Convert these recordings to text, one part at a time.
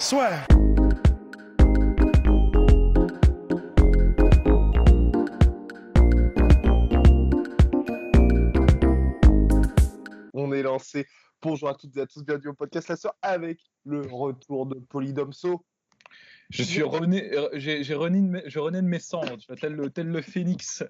Swear. On est lancé. Bonjour à toutes et à tous, bienvenue au podcast La Sœur avec le retour de Polydomso. J'ai rené de mes cendres, tu vois, tel le phénix.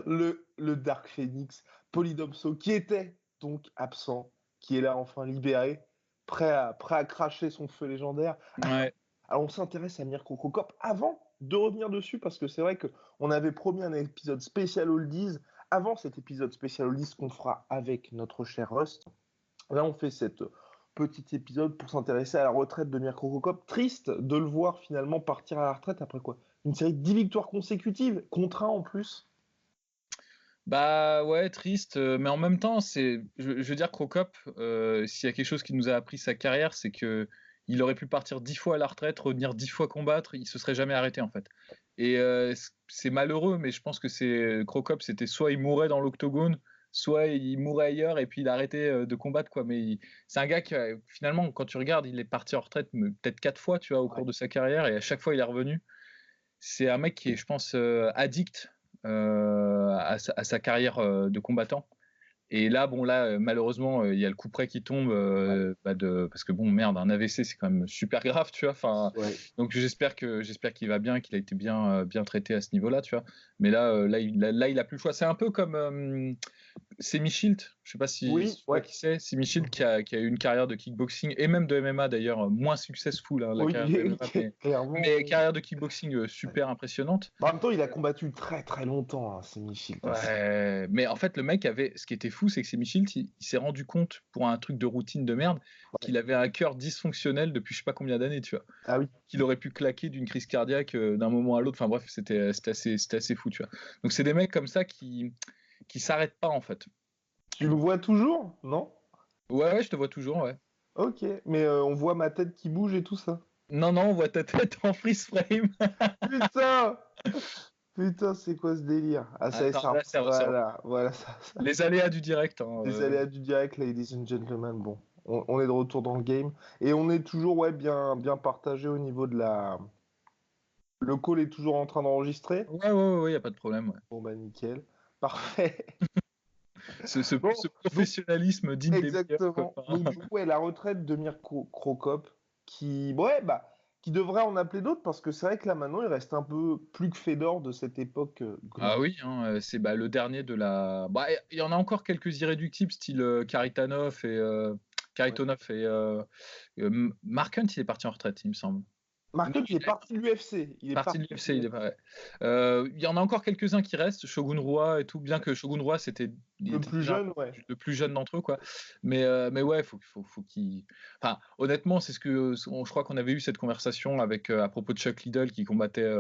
Le Dark Phoenix, Polydomso, qui était donc absent, qui est là enfin libéré, prêt à cracher son feu légendaire. Ouais. Alors on s'intéresse à Mirko Cro Cop avant de revenir dessus, parce que c'est vrai qu'on avait promis un épisode spécial Oldies. Avant cet épisode spécial Oldies qu'on fera avec notre cher Rust, là on fait cette petit épisode pour s'intéresser à la retraite de Mirko Cro Cop. Triste de le voir finalement partir à la retraite après quoi? Une série de 10 victoires consécutives, contre 1 en plus. Bah ouais, triste, mais en même temps, je veux dire, Cro Cop, s'il y a quelque chose qui nous a appris sa carrière, c'est que il aurait pu partir 10 fois à la retraite, revenir 10 fois combattre, il se serait jamais arrêté en fait. Et c'est malheureux, mais je pense que Cro Cop, c'était soit il mourait dans l'octogone, soit il mourait ailleurs et puis il arrêtait de combattre quoi. Mais c'est un gars qui finalement, quand tu regardes, il est parti en retraite peut-être 4 fois, tu vois, au cours de sa carrière, et à chaque fois il est revenu. C'est un mec qui est, je pense, addict à sa carrière de combattant. Et là, malheureusement, il y a le coup près qui tombe, parce que bon, merde, un AVC, c'est quand même super grave, tu vois. Enfin, Ouais. donc j'espère qu'il va bien, qu'il a été bien traité à ce niveau-là, tu vois. Mais là, il a plus le choix. C'est un peu comme Semi Shield, je sais pas si tu vois qui c'est. Semi Shield qui a eu une carrière de kickboxing et même de MMA d'ailleurs, moins successful, hein, la carrière de MMA, mais carrière de kickboxing super impressionnante. En même temps, il a combattu très très longtemps, hein, Semi Shield. Ouais, mais en fait, le mec ce qui était fou, c'est que Semi Shield, il s'est rendu compte pour un truc de routine de merde qu'il avait un cœur dysfonctionnel depuis je sais pas combien d'années, tu vois. Ah oui. Qu'il aurait pu claquer d'une crise cardiaque d'un moment à l'autre. Enfin bref, c'était assez fou, tu vois. Donc c'est des mecs comme ça qui s'arrêtent pas en fait. Tu le vois toujours, non? Ouais, je te vois toujours, ouais. Ok, mais on voit ma tête qui bouge et tout ça. Non, on voit ta tête en freeze frame. Putain! Putain, c'est quoi ce délire? Ah, ça y est, Attends, là, voilà, ça. Les aléas du direct. Hein, Les aléas du direct, ladies and gentlemen. Bon, on est de retour dans le game. Et on est toujours bien partagé au niveau de la... Le call est toujours en train d'enregistrer? Ouais, y a pas de problème. Ouais. Bon, bah nickel. Parfait. Ce Bon, professionnalisme digne exactement. des meilleurs. Donc, du coup, ouais, la retraite de Mirko Cro Cop, qui devrait en appeler d'autres, parce que c'est vrai que là, maintenant, il reste un peu plus que Fedor de cette époque. Ah oui, hein, c'est le dernier de la. Il y en a encore quelques irréductibles, style Kharitonov et Mark Hunt, il est parti en retraite, il me semble. Mark Hunt, il est parti de l'UFC. Il y en a encore quelques-uns qui restent, Shogun Rua et tout, bien que Shogun Rua, il était plus jeune, ouais. le plus jeune d'entre eux, quoi. Mais ouais, faut qu'il. Enfin, honnêtement, je crois qu'on avait eu cette conversation avec à propos de Chuck Liddell qui combattait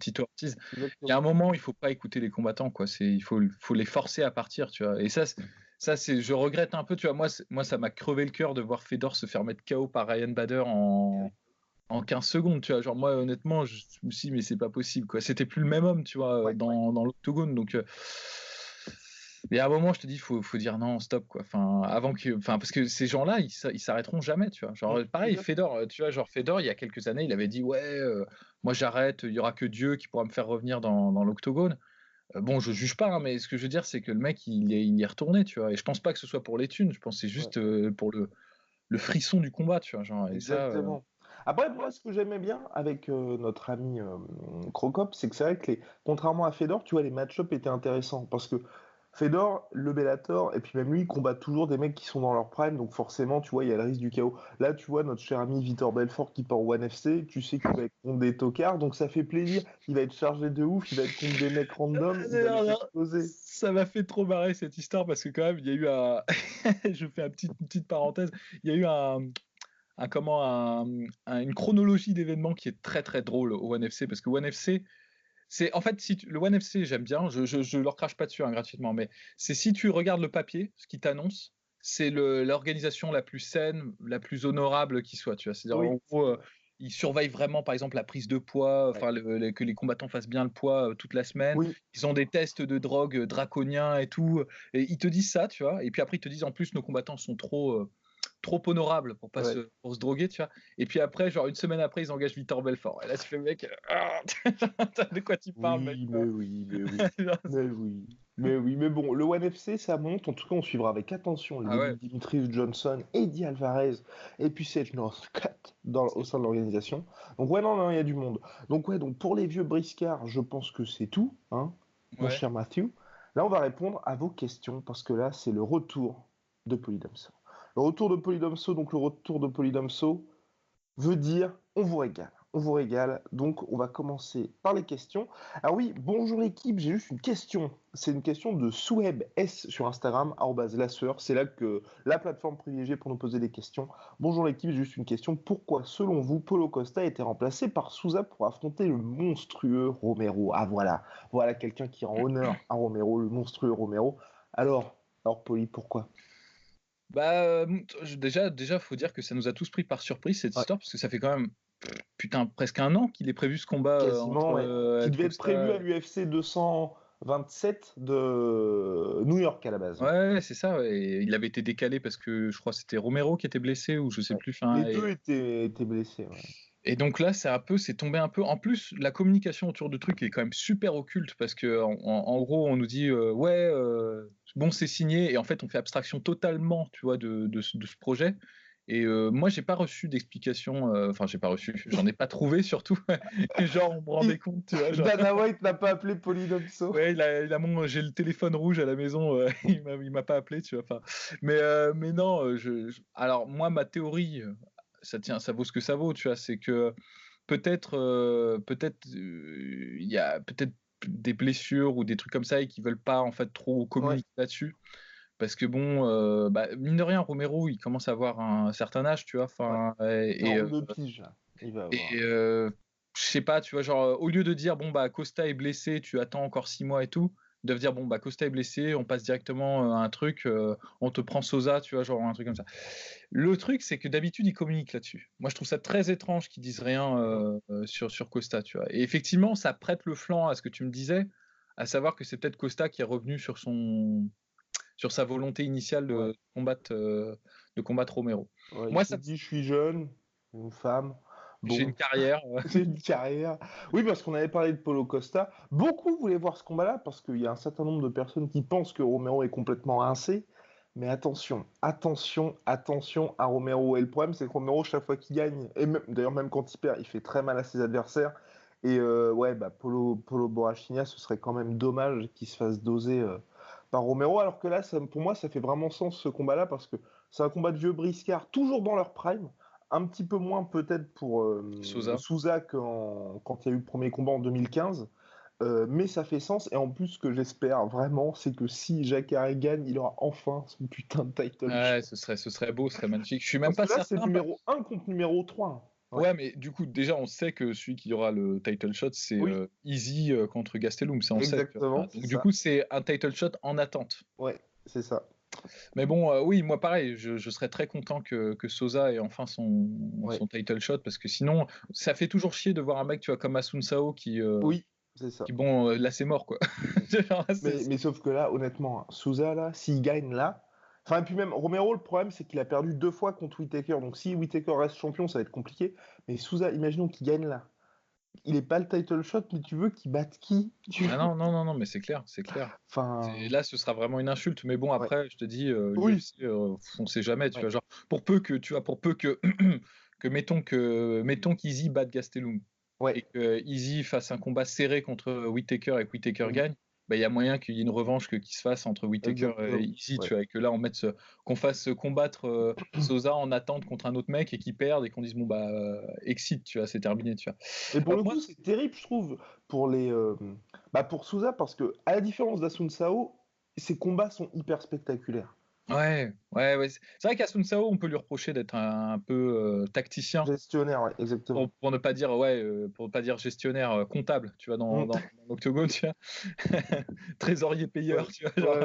Tito Ortiz. Exactement. Il y a un moment, il faut pas écouter les combattants, quoi. Il faut les forcer à partir, tu vois. Et ça, je regrette un peu, tu vois. Moi, ça m'a crevé le cœur de voir Fedor se faire mettre KO par Ryan Bader en 15 secondes, tu vois. Genre, moi, honnêtement, je me suis dit, mais c'est pas possible, quoi. C'était plus le même homme, tu vois, dans l'octogone. Donc, et à un moment, je te dis, faut dire non, stop, quoi. Parce que ces gens-là, ils s'arrêteront jamais, tu vois. Genre, pareil, Fedor, tu vois, Fedor, il y a quelques années, il avait dit, ouais, moi, j'arrête, il y aura que Dieu qui pourra me faire revenir dans l'octogone. Bon, je juge pas, hein, mais ce que je veux dire, c'est que le mec, il y est retourné, tu vois. Et je pense pas que ce soit pour les thunes, je pense que c'est juste pour le frisson du combat, tu vois. Genre, et exactement. Après, moi, ce que j'aimais bien avec notre ami Cro Cop, c'est que c'est vrai que contrairement à Fedor, tu vois, les match-up étaient intéressants. Parce que Fedor, le Bellator, et puis même lui, il combat toujours des mecs qui sont dans leur prime, donc forcément, tu vois, il y a le risque du chaos. Là, tu vois, notre cher ami Vitor Belfort qui part au One FC, tu sais qu'il va être contre des tocards, donc ça fait plaisir. Il va être chargé de ouf, il va être contre des mecs random, il va les exploser. Ça m'a fait trop marrer cette histoire parce que quand même, il y a eu un... Je fais une petite parenthèse. Il y a eu une chronologie d'événements qui est très très drôle au One FC, parce que One FC, c'est en fait, le One FC, j'aime bien, je leur crache pas dessus gratuitement, mais c'est si tu regardes le papier, ce qui t'annonce, c'est l'organisation la plus saine, la plus honorable qui soit, tu vois. C'est-à-dire, en gros, ils surveillent vraiment, par exemple, la prise de poids, que les combattants fassent bien le poids toute la semaine. Ils ont des tests de drogue draconiens et tout, et ils te disent ça, tu vois. Et puis après, ils te disent, en plus, nos combattants sont trop trop honorable pour pas Ouais. pour se droguer, tu vois. Et puis après, genre une semaine après, ils engagent Victor Belfort. Et là, tu fais, mec, de quoi tu parles, mec? Oui, mais oui, mais oui. Genre, Mais oui. Mais oui, mais bon, le One FC, ça monte. En tout cas, on suivra avec attention les ah débuts ouais. de Dimitrius Johnson, Eddie Alvarez et puis Sage Northcutt au sein de l'organisation. Donc ouais, non, non, il y a du monde. Donc ouais, donc pour les vieux briscards, je pense que c'est tout, hein, mon Ouais. cher Matthew. Là, on va répondre à vos questions parce que là, c'est le retour de Polydomso. Le retour de Polydomso, donc le retour de Polydomso veut dire on vous régale. On vous régale. Donc, on va commencer par les questions. Ah oui, bonjour l'équipe, j'ai juste une question. C'est une question de Soueb S sur Instagram, @lasseur. C'est là que la plateforme privilégiée pour nous poser des questions. Bonjour l'équipe, j'ai juste une question. Pourquoi, selon vous, Paulo Costa a été remplacé par Souza pour affronter le monstrueux Romero? Ah voilà, voilà quelqu'un qui rend honneur à Romero, le monstrueux Romero. Alors Poli, pourquoi? Bah, déjà, faut dire que ça nous a tous pris par surprise cette Ouais, histoire, parce que ça fait quand même, putain, presque un an qu'il est prévu ce combat quasiment, entre ouais. Qui devait être prévu Costa. à l'UFC 227 de New York à la base. Ouais, ouais, c'est ça. Ouais. Et il avait été décalé parce que je crois que c'était Romero qui était blessé ou je sais Ouais. plus. Les Enfin, deux étaient blessés. Ouais. et donc là, c'est tombé un peu. En plus, la communication autour du truc est quand même super occulte parce que en gros, on nous dit ouais, bon, c'est signé, et en fait, on fait abstraction totalement, tu vois, de ce projet. Et moi, j'ai pas reçu d'explication. Enfin, j'ai pas reçu. J'en ai pas trouvé surtout. Genre, on me rendait compte, tu vois. Genre, Dana White n'a pas appelé Polydomso. ouais, j'ai le téléphone rouge à la maison. Il m'a pas appelé, tu vois. Enfin, mais non. Alors moi, ma théorie, ça vaut ce que ça vaut, tu vois. C'est que peut-être il y a peut-être des blessures ou des trucs comme ça et qui veulent pas en fait trop Ouais. communiquer là-dessus. Parce que bon, bah, mine de rien, Romero, il commence à avoir un certain âge, tu vois. Ouais. Enfin, 42 piges, là. Il va et avoir. je sais pas, tu vois, genre, au lieu de dire, bon, bah, Costa est blessé, tu attends encore 6 mois et tout, ils doivent dire, bon, bah, Costa est blessé, on passe directement à un truc, on te prend Sosa, tu vois, genre un truc comme ça. Le truc, c'est que d'habitude, ils communiquent là-dessus. Moi, je trouve ça très étrange qu'ils disent rien sur Costa, tu vois. Et effectivement, ça prête le flanc à ce que tu me disais, à savoir que c'est peut-être Costa qui est revenu sur sa volonté initiale Ouais. de combattre Romero. Ouais, il Moi, s'est dit, je suis jeune, une femme. j'ai Bon, une carrière. j'ai une carrière. Oui, parce qu'on avait parlé de Paulo Costa. Beaucoup voulaient voir ce combat-là parce qu'il y a un certain nombre de personnes qui pensent que Romero est complètement rincé. Mais attention, attention, attention à Romero. Et le problème, c'est que Romero, chaque fois qu'il gagne, et d'ailleurs même quand il perd, il fait très mal à ses adversaires. Et ouais, bah, Polo Borrachina, ce serait quand même dommage qu'il se fasse doser par Romero. Alors que là, pour moi, ça fait vraiment sens ce combat-là parce que c'est un combat de vieux briscards, toujours dans leur prime. Un petit peu moins peut-être pour Sosa. Souza quand il y a eu le premier combat en 2015. Mais ça fait sens. Et en plus, ce que j'espère vraiment, c'est que si Jacare gagne, il aura enfin son putain de title shot. Ouais, ce serait beau, ce serait magnifique. Je suis même Parce pas que là, c'est certain. numéro un contre numéro 3. Ouais. Ouais, mais du coup, déjà, on sait que celui qui aura le title shot, c'est Oui, Easy contre Gastelum, ça on sait. Tu vois. exactement, Enfin, c'est donc du ça. coup, c'est un title shot en attente. Ouais, c'est ça. Mais bon, oui, moi pareil, je serais très content que Sosa ait enfin Ouais. son title shot, parce que sinon, ça fait toujours chier de voir un mec, tu vois, comme Asun Sao Oui, c'est ça. qui bon, là c'est mort, quoi. Genre, là, Mais sauf que là, honnêtement, hein, Souza, là, s'il gagne là. Enfin, et puis même, Romero, le problème, c'est qu'il a perdu 2 fois contre Whittaker. Donc si Whittaker reste champion, ça va être compliqué. Mais Souza, imaginons qu'il gagne là. Il est pas le title shot, mais tu veux qu'il batte qui? Ah non, non, non, non, mais c'est clair, c'est clair. Enfin, Là, ce sera vraiment une insulte. Mais bon, ouais. après, je te dis, Oui, l'UFC, on sait jamais, tu ouais, vois. Genre, pour peu que, mettons qu'Easy batte Gastelum ouais. et que Easy fasse un combat serré contre Whittaker et que Whittaker Oui, gagne, bah, il y a moyen qu'il y ait une revanche qui se fasse entre Whittaker et exactement. Easy, Ouais. tu vois, et que là, qu'on fasse combattre Sosa en attente contre un autre mec et qu'il perde et qu'on dise, bon, bah, exit, tu vois, c'est terminé, tu vois. Mais pour le Moi, coup, c'est terrible, je trouve, pour pour Souza, parce que, à la différence d'Asun Sao, ses combats sont hyper spectaculaires. ouais, ouais, ouais. C'est vrai qu'Asun Sao, on peut lui reprocher d'être un peu tacticien, Gestionnaire, ouais, exactement. pour ne pas dire, ouais, pour ne pas dire gestionnaire, comptable, tu vois, Mm. dans l'octogone, tu vois. Trésorier Ouais, payeur, tu vois, genre.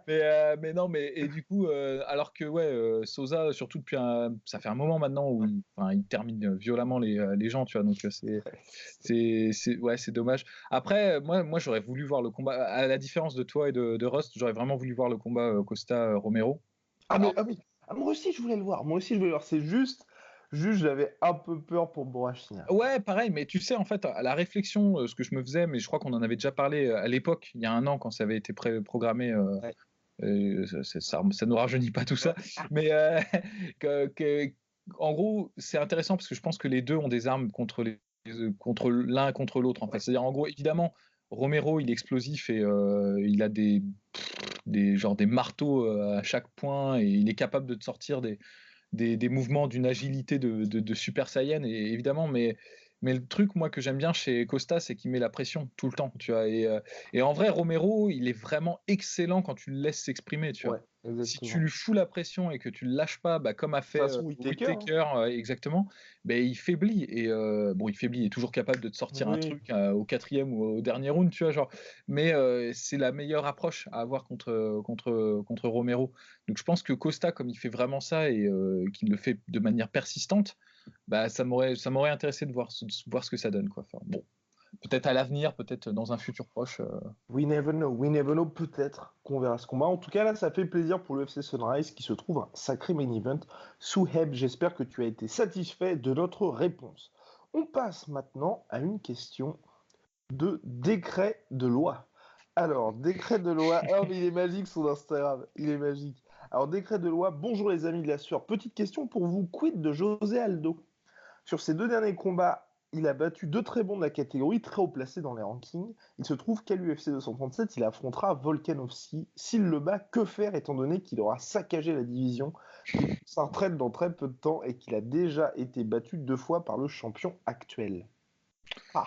ouais, ouais. Mais non, et du coup, alors que ouais, Sosa, surtout depuis ça fait un moment maintenant où il termine violemment les gens, tu vois. Donc ouais, c'est dommage. Après, moi, j'aurais voulu voir le combat. À la différence de toi et de Rust, j'aurais vraiment voulu voir le combat Costa Romero. Ah, Alors, mais, ah oui. Ah, moi aussi, je voulais le voir. Moi aussi, je voulais le voir. C'est juste, j'avais un peu peur pour Borrachina. Ouais, pareil, mais tu sais, en fait, à la réflexion, ce que je me faisais, mais je crois qu'on en avait déjà parlé à l'époque, il y a un an, quand ça avait été programmé. Ouais. Ça nous rajeunit pas tout ça, mais en gros, c'est intéressant parce que je pense que les deux ont des armes contre l'un et contre l'autre. En fait, c'est-à-dire, en gros, évidemment, Romero, il est explosif et il a des marteaux à chaque point et il est capable de te sortir des mouvements d'une agilité de Super Saiyan, et évidemment, mais le truc, moi, que j'aime bien chez Costa, c'est qu'il met la pression tout le temps, tu vois. Et en vrai, Romero, il est vraiment excellent quand tu le laisses s'exprimer, tu vois. Ouais, Si tu exactement. lui fous la pression et que tu le lâches pas, bah, comme a fait Façon Whittaker, hein. Whittaker, exactement, bah, il faiblit. Et bon, il faiblit, il est toujours capable de te sortir un Oui. truc au quatrième ou au dernier round, tu vois, genre. Mais c'est la meilleure approche à avoir contre Romero. Donc je pense que Costa, comme il fait vraiment ça et qu'il le fait de manière persistante, bah, ça m'aurait intéressé de voir ce que ça donne, quoi. Enfin, bon, peut-être à l'avenir, peut-être dans un futur proche. We never know, peut-être qu'on verra ce combat. En tout cas, là, ça fait plaisir pour le FC Sunrise qui se trouve un sacré main event. Souheb, j'espère que tu as été satisfait de notre réponse. On passe maintenant à une question de décret de loi. Alors, décret de loi. Oh, mais il est magique son Instagram. Il est magique. Alors, décret de loi. Bonjour les amis de la sueur. Petite question pour vous. Quid de José Aldo? Sur ses deux derniers combats, il a battu deux très bons de la catégorie, très haut placés dans les rankings. Il se trouve qu'à l'UFC 237, il affrontera Volkanovski. S'il le bat, que faire étant donné qu'il aura saccagé la division, qu'il s'en retraite dans très peu de temps et qu'il a déjà été battu deux fois par le champion actuel? Ah,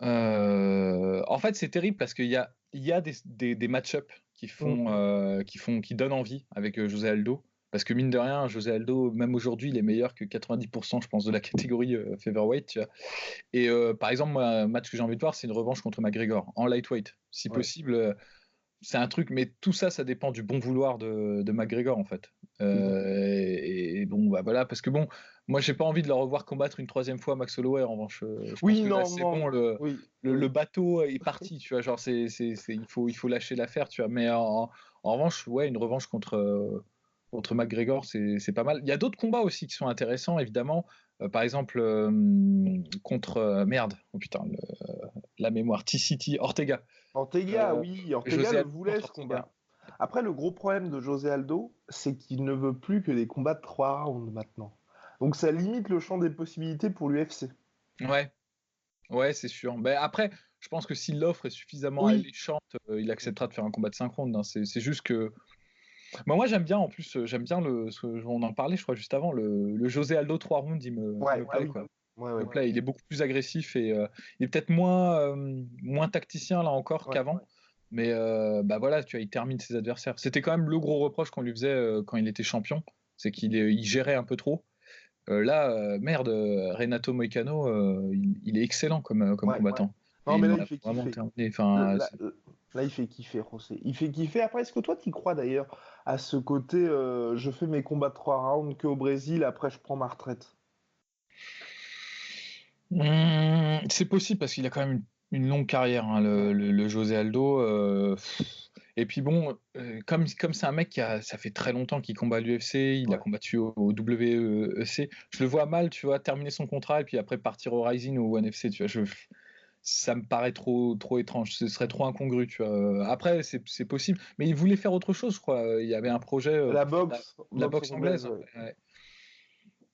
En fait, c'est terrible parce qu'il y a des match-up qui donnent envie avec José Aldo. Parce que mine de rien, José Aldo, même aujourd'hui, il est meilleur que 90%, je pense, de la catégorie featherweight, tu vois. Et par exemple, moi, un match que j'ai envie de voir, c'est une revanche contre McGregor en lightweight. Si ouais. possible, c'est un truc, mais tout ça, ça dépend du bon vouloir de McGregor, en fait. Et bon, bah voilà, parce que bon, moi, j'ai pas envie de le revoir combattre une troisième fois Max Holloway. En revanche, je pense Oui, que là, non, c'est non. bon, le, Oui, le, oui. le bateau est parti, tu vois. Genre, il faut lâcher l'affaire, tu vois. Mais en revanche, ouais, une revanche contre McGregor, c'est pas mal. Il y a d'autres combats aussi qui sont intéressants, évidemment. Par exemple, contre merde, oh putain, la mémoire, T-City, Ortega. Ortega, oui, Ortega José le Aldo voulait contre ce Ortega. combat. Après, le gros problème de José Aldo, c'est qu'il ne veut plus que des combats de 3 rounds maintenant. Donc ça limite le champ des possibilités pour l'UFC. Ouais, ouais, c'est sûr. Ben après, je pense que si l'offre est suffisamment Oui. alléchante, il acceptera de faire un combat de 5 rounds, hein. C'est juste que. Ben moi, j'aime bien, en plus, j'aime bien on en parlait, je crois, juste avant, le José Aldo 3 rounds, il me Ouais, ah plaît, oui. quoi. Ouais, Il ouais. me plaît, il est beaucoup plus agressif et il est peut-être moins tacticien, là encore, Ouais. qu'avant. Mais bah voilà, tu vois, il termine ses adversaires. C'était quand même le gros reproche qu'on lui faisait quand il était champion, c'est qu'il gérait un peu trop. Là, merde, Renato Moicano, il est excellent comme Ouais. combattant. Et Non, mais il là, l'a il fait vraiment kiffer. terminé. Enfin, Là, là, il fait kiffer, José. Il fait kiffer. Après, est-ce que toi, tu crois d'ailleurs à ce côté je fais mes combats de 3 rounds qu'au Brésil, après je prends ma retraite? C'est possible parce qu'il a quand même une longue carrière, hein, Ouais. le José Aldo. Et puis bon, comme c'est un mec ça fait très longtemps qu'il combat à l'UFC, il a Ouais. combattu au WEC, je le vois mal, tu vois, terminer son contrat et puis après partir au Rising ou au ONE FC, tu vois. Ça me paraît trop étrange, ce serait trop incongru, tu vois. Après, c'est possible, mais il voulait faire autre chose, je crois. Il y avait un projet La pour faire de boxe, la boxe boxe anglaise, anglaise. ouais. Ouais.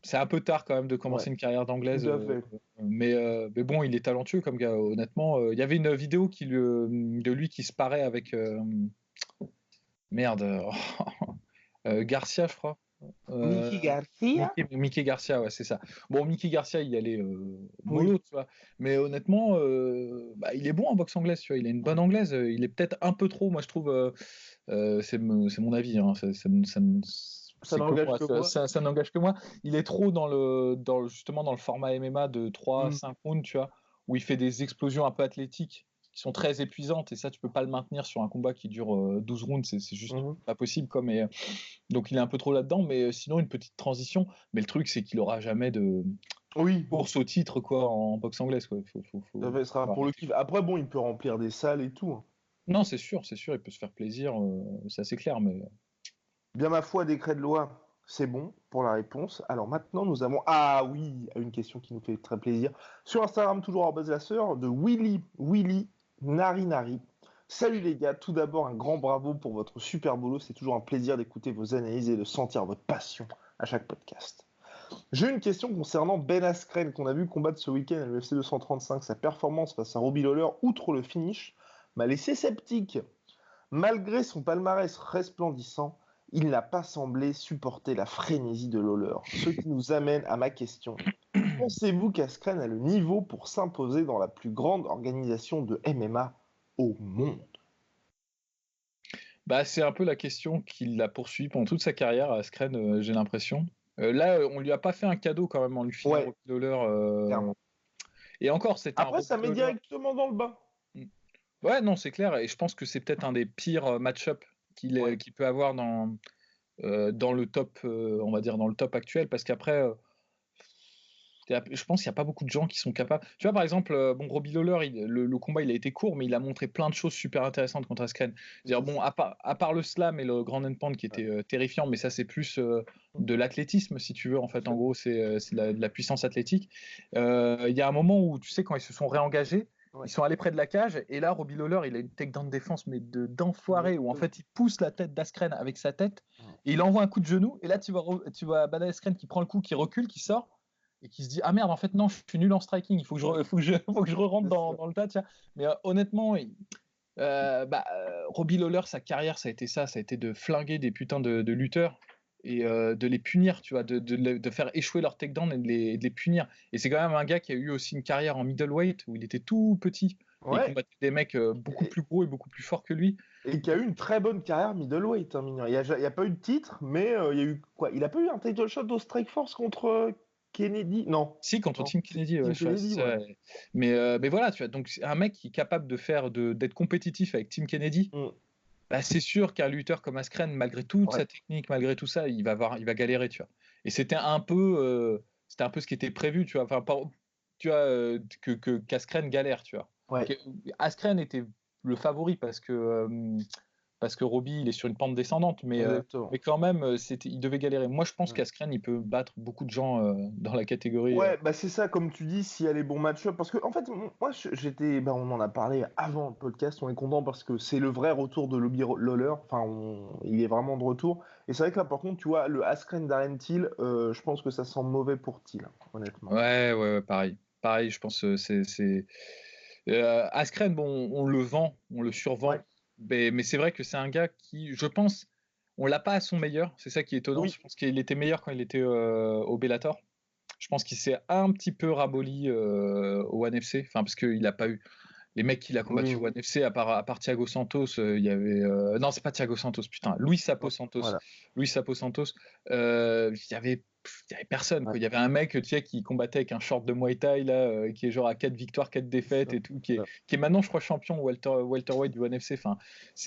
C'est un peu tard quand même de Ouais, commencer une carrière d'anglaise, tout à fait. mais bon, il est talentueux comme gars, honnêtement. Il y avait une vidéo de lui qui se parait avec merde, Garcia, je crois. Euh, Mickey Garcia? Mickey Garcia, ouais, c'est ça. Bon, Mickey Garcia, il y allait mollo, Oui. tu vois. Mais honnêtement, bah, il est bon en boxe anglaise, tu vois. Il a une bonne Ouais. anglaise. Il est peut-être un peu trop, moi, je trouve. C'est mon avis, hein. Ça C'est que n'engage moi. que Ça, moi. ça, ça n'engage que moi. Il est trop justement dans le format MMA de 3 Hmm. 5 rounds, tu vois, où il fait des explosions un peu athlétiques qui sont très épuisantes. Et ça, tu peux pas le maintenir sur un combat qui dure 12 rounds. C'est juste Mhm. pas possible, quoi. Mais donc il est un peu trop là-dedans, mais sinon une petite transition. Mais le truc, c'est qu'il aura jamais de Oui, course au titre, quoi, en boxe anglaise, quoi. ce sera Faut pour le arrêter. kiff. Après, bon, il peut remplir des salles et tout, hein. Non, c'est sûr, il peut se faire plaisir, c'est assez clair, mais Bien ma foi, décret de loi. C'est bon pour la réponse. Alors maintenant, nous avons, ah oui, une question qui nous fait très plaisir. Sur Instagram, toujours la sœur de Willy Nari Nari. Salut les gars, tout d'abord un grand bravo pour votre super boulot. C'est toujours un plaisir d'écouter vos analyses et de sentir votre passion à chaque podcast. J'ai une question concernant Ben Askren qu'on a vu combattre ce week-end à l'UFC 235. Sa performance face à Robbie Lawler, outre le finish, m'a laissé sceptique. Malgré son palmarès resplendissant, il n'a pas semblé supporter la frénésie de Lawler. Ce qui nous amène à ma question. Pensez-vous qu'Askren a le niveau pour s'imposer dans la plus grande organisation de MMA au monde? Bah, c'est un peu la question qui l'a poursuivi pendant toute sa carrière à Askren, j'ai l'impression. Là, on lui a pas fait un cadeau quand même en lui filant Ouais, Robbie Lawler. clairement. Et encore, c'était un Après, Robbie ça met Lawler. directement dans le bain. Ouais, non, c'est clair. Et je pense que c'est peut-être un des pires match-up Ouais. qu'il peut avoir dans le top, on va dire dans le top actuel, parce qu'après, je pense qu'il n'y a pas beaucoup de gens qui sont capables. Tu vois, par exemple, bon, Robbie Lawler, le combat il a été court, mais il a montré plein de choses super intéressantes contre Askren. C'est-à-dire, bon, à part le slam et le grand end pound qui était terrifiant, mais ça c'est plus de l'athlétisme, si tu veux. En fait, en gros, c'est de la puissance athlétique. Il y a un moment où, tu sais, quand ils se sont réengagés, Ouais. ils sont allés près de la cage, et là, Robbie Lawler, il a une takedown défense, mais d'enfoiré, où en fait, il pousse la tête d'Askren avec sa tête, et il envoie un coup de genou, et là, tu vois Bada Askren qui prend le coup, qui recule, qui sort, et qui se dit ah merde, en fait non, je suis nul en striking, il faut que faut que je rentre dans le tas, tiens. Mais honnêtement, Robbie Lawler, sa carrière, ça a été de flinguer des putains de lutteurs et de les punir, tu vois, de faire échouer leur takedown et de les punir. Et c'est quand même un gars qui a eu aussi une carrière en middleweight où il était tout petit et il Ouais. combattait des mecs beaucoup Et, plus gros et beaucoup plus forts que lui. et qui a eu une très bonne carrière middleweight, hein, mignon. Il y a pas eu de titre, mais il y a eu quoi? Il a pas eu un title shot au Strike Force contre Kennedy? Non. Si, contre Non, Tim c'est Kennedy, ouais, Tim Kennedy, c'est ouais. ça. Mais voilà, tu vois, donc c'est un mec qui est capable d'être compétitif avec Tim Kennedy. Mm. Bah, c'est sûr qu'un lutteur comme Askren, malgré toute Ouais. sa technique, malgré tout ça, il va galérer, tu vois. Et c'était un peu ce qui était prévu, tu vois. Enfin, tu vois, que qu'Askren galère, tu vois. Ouais. Que- Askren était le favori parce que Robbie, il est sur une pente descendante, Exactement. mais quand même, il devait galérer. Moi, je pense Mm. qu'Askren, il peut battre beaucoup de gens dans la catégorie. Ouais, bah c'est ça, comme tu dis, s'il y a les bons match-up. Parce que, en fait, moi, j'étais. Bah, on en a parlé avant le podcast, on est content parce que c'est le vrai retour de Robbie Lawler. Enfin, il est vraiment de retour. Et c'est vrai que là, par contre, tu vois, le Askren Darren Till, je pense que ça sent mauvais pour Till, honnêtement. Ouais, pareil. Pareil, je pense Askren, bon, on le vend, on le Ouais. survend, mais c'est vrai que c'est un gars qui, je pense, on l'a pas à son meilleur. C'est ça qui est étonnant. Oui. Je pense qu'il était meilleur quand il était au Bellator. Je pense qu'il s'est un petit peu raboli au ONE FC, enfin parce qu'il a pas eu les mecs qu'il a combattu Oui. au ONE FC à part Thiago Santos, il y avait non, c'est pas Thiago Santos, putain, Voilà. Luis Sapo Santos, il y avait personne, Ouais. quoi. Il y avait un mec, tu sais, qui combattait avec un short de Muay Thai là, qui est genre à 4 victoires, 4 C'est défaites ça. et tout, C'est ça. qui est maintenant, je crois, champion welterweight du ONE FC. Enfin,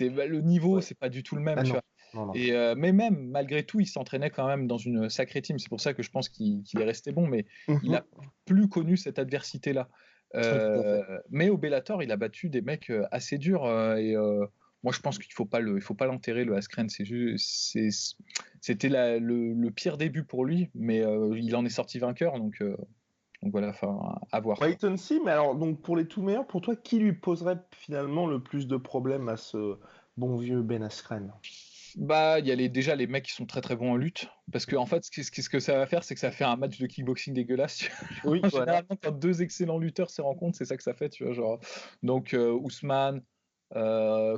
le niveau, Ouais. c'est pas du tout le même, Ah tu non. vois. Non, non. Et mais même malgré tout, il s'entraînait quand même dans une sacrée team. C'est pour ça que je pense qu'il est resté bon, mais il a Mhm. plus connu cette adversité-là. Oui, tout à fait. Mais au Bellator, il a battu des mecs assez durs. Moi, je pense qu'il il faut pas l'enterrer, le Askren. C'était le pire début pour lui, mais il en est sorti vainqueur, donc voilà, enfin, à voir, quoi. Wait and see, mais alors, donc pour les tout meilleurs, pour toi, qui lui poserait finalement le plus de problèmes à ce bon vieux Ben Askren? Bah, il y a déjà les mecs qui sont très très bons en lutte, parce que en fait, ce que ça va faire, c'est que ça va faire un match de kickboxing dégueulasse. Oui, voilà. Généralement, quand deux excellents lutteurs se rencontrent, c'est ça que ça fait, tu vois, genre. Donc, Ousmane,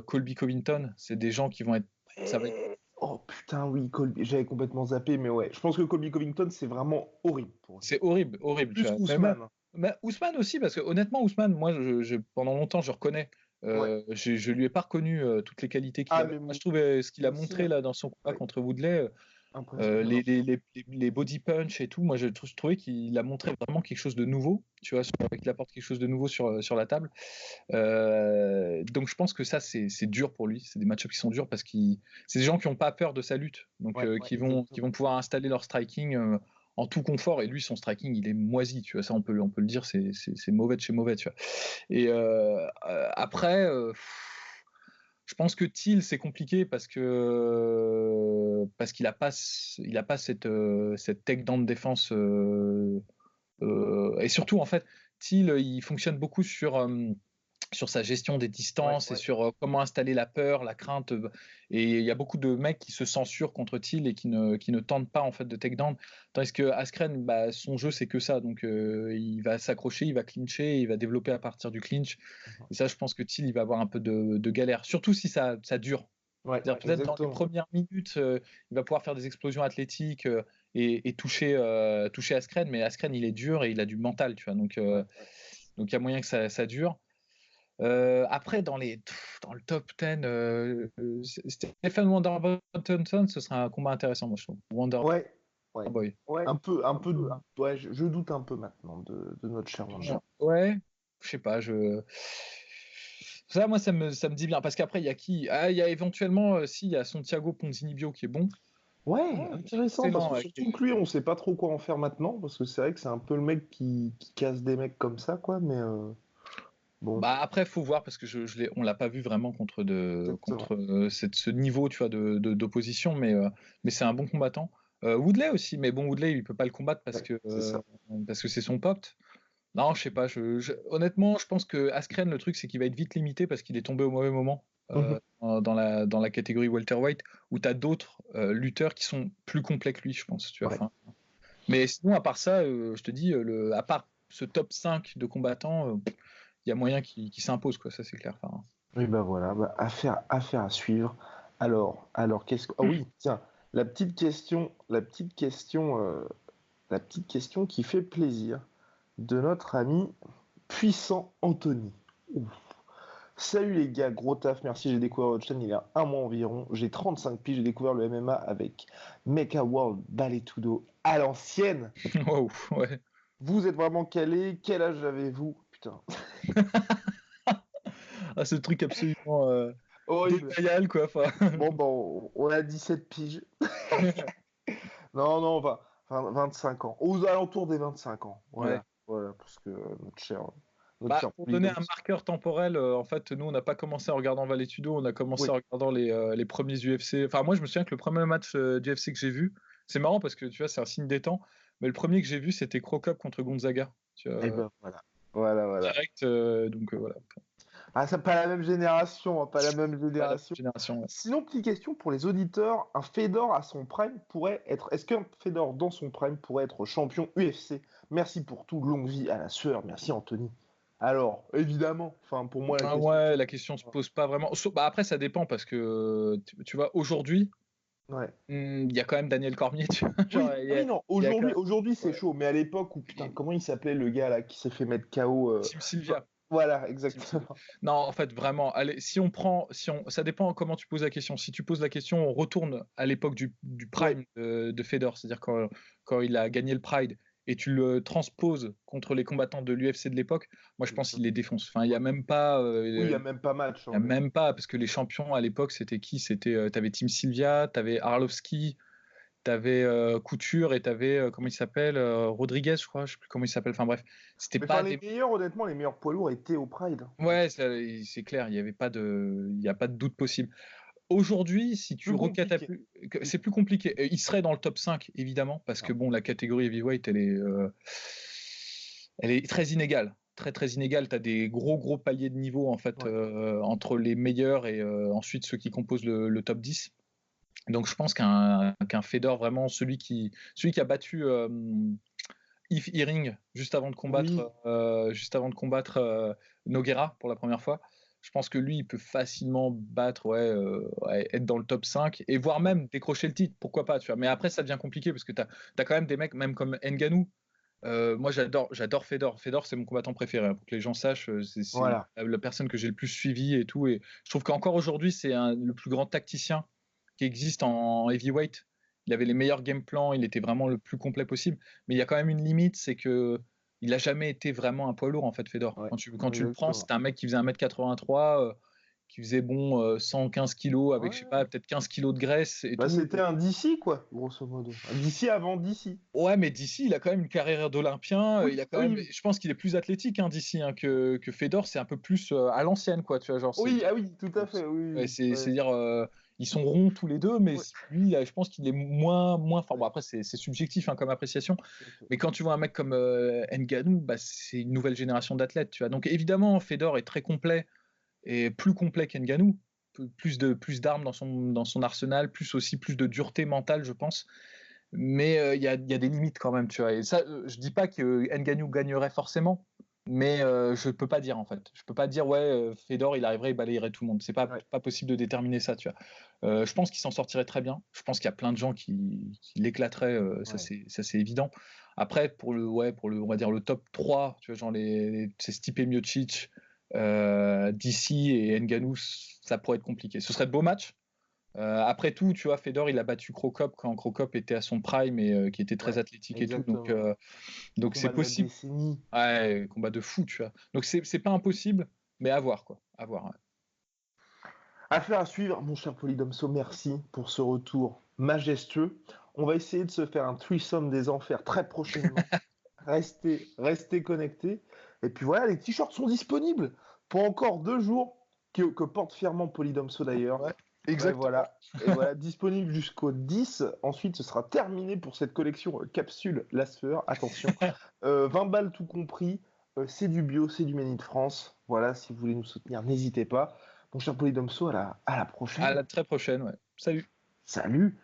Colby Covington, c'est des gens qui vont être, ça va être, Oh putain, oui, j'avais complètement zappé, mais ouais. Je pense que Colby Covington, c'est vraiment horrible pour lui. c'est horrible, horrible, tu Plus vois. Mais même, qu'Ousmane. mais Ousmane aussi, parce que honnêtement, Ousmane, moi, pendant longtemps, je reconnais. Ouais. Je lui ai pas reconnu toutes les qualités qu'il Ah, avait. mais Moi, moi je trouvais ce qu'il a aussi, montré hein. là dans son combat Ouais, contre Woodley. impressionnant. Les body punch et tout, moi je trouvais qu'il a montré vraiment quelque chose de nouveau, tu vois, qu'il apporte quelque chose de nouveau sur la table. Donc je pense que ça c'est dur pour lui, c'est des match-ups qui sont durs parce que c'est des gens qui n'ont pas peur de sa lutte, donc Ouais, qui vont exactement. pouvoir installer leur striking en tout confort, et lui son striking il est moisi, tu vois, ça on peut le dire, c'est mauvais de chez mauvais, tu vois. Et après, Je pense que Thiel, c'est compliqué parce qu'il a pas cette takedown de défense. Et surtout, en fait, Thiel, il fonctionne beaucoup sur sa gestion des distances et sur comment installer la peur, la crainte. Et il y a beaucoup de mecs qui se censurent contre Thiel et qui ne tentent pas en fait de takedown. Tandis que Askren, son jeu c'est que ça. Donc il va s'accrocher, il va clincher, il va développer à partir du clinch. Et ça, je pense que Thiel, il va avoir un peu de galère. Surtout si ça dure. C'est-à-dire peut-être dans les premières minutes, il va pouvoir faire des explosions athlétiques et toucher Askren. Mais Askren, il est dur et il a du mental, tu vois. Donc il y a moyen que ça dure. Après, dans le top 10, Stephen Wonderboy-Thompson, ce sera un combat intéressant, moi, je trouve. Ouais. Boy. Un peu. Ouais, je doute un peu maintenant de notre cher Wonder. Ouais, je sais pas. Ça, moi, ça me dit bien. Parce qu'après, il y a qui? Il y a éventuellement, il y a Santiago Ponzinibbio qui est bon. Ouais, intéressant. Parce que surtout que lui, on sait pas trop quoi en faire maintenant. Parce que c'est vrai que c'est un peu le mec qui casse des mecs comme ça, quoi. Mais. Bon. Après, faut voir parce que on l'a pas vu vraiment contre ce niveau, tu vois, d'opposition, mais c'est un bon combattant. Woodley aussi, mais bon, Woodley, il peut pas le combattre parce que c'est son pote. Non, je sais pas. Honnêtement, je pense que Askren, le truc, c'est qu'il va être vite limité parce qu'il est tombé au mauvais moment dans la catégorie welterweight où tu as d'autres lutteurs qui sont plus complets que lui, je pense. Tu vois. Mais sinon, à part ça, je te dis, à part ce top 5 de combattants, il y a moyen qu'il s'impose, quoi. Ça, c'est clair. Oui, voilà, affaire à suivre. Alors, qu'est-ce que... Ah oui, tiens, la petite question qui fait plaisir de notre ami Puissant Anthony. Ouf. Salut les gars, gros taf, merci, j'ai découvert votre chaîne il y a un mois environ. J'ai 35 piges, j'ai découvert le MMA avec Mecha World Baletudo à l'ancienne. Wow, ouais. Vous êtes vraiment calé, quel âge avez-vous? Putain. Ce truc absolument déloyal, quoi. Bon, on a 17 piges. Non, 25 ans. Aux alentours des 25 ans. Voilà, parce que notre cher pour donner un marqueur temporel, en fait, nous, on n'a pas commencé en regardant Valetudo, on a commencé en regardant les premiers UFC. Enfin, moi, je me souviens que le premier match d'UFC que j'ai vu, c'est marrant parce que, tu vois, c'est un signe des temps, mais le premier que j'ai vu, c'était Cro Cop contre Gonzaga. Tu vois, et ben voilà. Direct, donc voilà. Ah, c'est pas la même génération, Pas la même génération, ouais. Sinon, petite question pour les auditeurs, un Fedor à son prime pourrait être... Est-ce qu'un Fedor dans son prime pourrait être champion UFC? Merci pour tout, longue vie à la sueur, merci Anthony. Alors, évidemment, pour moi, la question se pose pas vraiment. Après, ça dépend parce que, tu vois, aujourd'hui, il y a quand même Daniel Cormier, tu vois. Aujourd'hui c'est chaud, mais à l'époque où, putain, comment il s'appelait le gars là qui s'est fait mettre KO Tim Sylvia. Voilà, exactement. Non, en fait, vraiment, allez, ça dépend comment tu poses la question. Si tu poses la question, on retourne à l'époque du Prime de Fedor, c'est-à-dire quand il a gagné le Pride, et tu le transposes contre les combattants de l'UFC de l'époque, moi je pense qu'il les défonce. Enfin, il n'y a même pas. Il n'y a même pas match. Il n'y a même pas, parce que les champions à l'époque, c'était qui? T'avais Tim Sylvia, t'avais Arlovski, t'avais Couture et t'avais comment il s'appelle, Rodriguez, je crois, je sais plus comment il s'appelle. Enfin bref, c'était pas les meilleurs, honnêtement, les meilleurs poids lourds étaient au Pride. Ouais, c'est clair, il y a pas de doute possible. Aujourd'hui, si tu recatapultes, c'est plus compliqué. Il serait dans le top 5 évidemment parce que bon, la catégorie heavyweight, elle est très inégale. Très inégale. Tu as des gros paliers de niveau en fait entre les meilleurs et ensuite ceux qui composent le top 10. Donc je pense qu'un Fedor, vraiment celui qui a battu Yves Hearing juste avant de combattre Nogueira pour la première fois, je pense que lui il peut facilement battre être dans le top 5 et voire même décrocher le titre, pourquoi pas, tu vois. Mais après ça devient compliqué parce que tu as quand même des mecs même comme Ngannou. Moi j'adore Fedor. Fedor c'est mon combattant préféré, pour que les gens sachent, c'est la personne que j'ai le plus suivi et tout, et je trouve qu'encore aujourd'hui c'est le plus grand tacticien qui existe en heavyweight. Il avait les meilleurs game plans, il était vraiment le plus complet possible, mais il y a quand même une limite, c'est que il a jamais été vraiment un poids lourd en fait, Fedor. Quand tu le prends, c'est un mec qui faisait 1m83, qui faisait 115 kilos avec, je sais Ouais. pas, peut-être 15 kilos de graisse et Bah, tout. c'était un DC, quoi, grosso modo. Un DC avant DC. Ouais, mais d'ici, il a quand même une carrière d'Olympien. Il Oui, a quand même, oui, je pense qu'il est plus athlétique d'ici que Fedor. C'est un peu plus à l'ancienne, quoi. Tu vois, genre, oui, ah oui, tout à fait, oui, ouais, oui, ouais. c'est-à-dire, ils sont ronds tous les deux, mais Ouais, lui, je pense qu'il est moins fort. Bon, après, c'est subjectif comme appréciation. tout à fait. Mais quand tu vois un mec comme Ngannou, bah, c'est une nouvelle génération d'athlètes, tu vois. Donc évidemment, Fedor est très complet et plus complet qu'Ngannou. Plus d'armes dans son arsenal, plus de dureté mentale, je pense. Mais il y a des limites quand même, tu vois. Et ça, je dis pas que Ngannou gagnerait forcément, mais je peux pas dire en fait. Je peux pas dire ouais, Fedor il arriverait, il balayerait tout le monde. C'est Ouais. pas possible de déterminer ça, tu vois. Je pense qu'il s'en sortirait très bien. Je pense qu'il y a plein de gens qui l'éclateraient, ça Ouais. c'est évident. Après pour le on va dire le top 3, tu vois, genre c'est Stipe Miocic, DC et Ngannou, ça pourrait être compliqué. Ce serait de beaux matchs. Après tout, tu vois, Fedor, il a battu Crocop quand Crocop était à son prime et qui était très Ouais, athlétique et tout. exactement. Donc c'est Combat de la possible. décennie. Ouais, combat de fou, tu vois. Donc c'est pas impossible, mais à voir, quoi. À voir. Ouais. Affaire à suivre, mon cher Polydomso, merci pour ce retour majestueux. On va essayer de se faire un threesome des enfers très prochainement. Restez connectés. Et puis voilà, les t-shirts sont disponibles pour encore 2 jours, que porte fièrement Polydomso d'ailleurs. Ouais, Ouais, exactement. voilà. Et voilà, disponible jusqu'au 10. Ensuite, ce sera terminé pour cette collection capsule Lasfer. Attention, 20 balles tout compris. C'est du bio, c'est du Made in France. Voilà, si vous voulez nous soutenir, n'hésitez pas. Mon cher Polydomso, à la À prochaine. la très prochaine, ouais. Salut. Salut!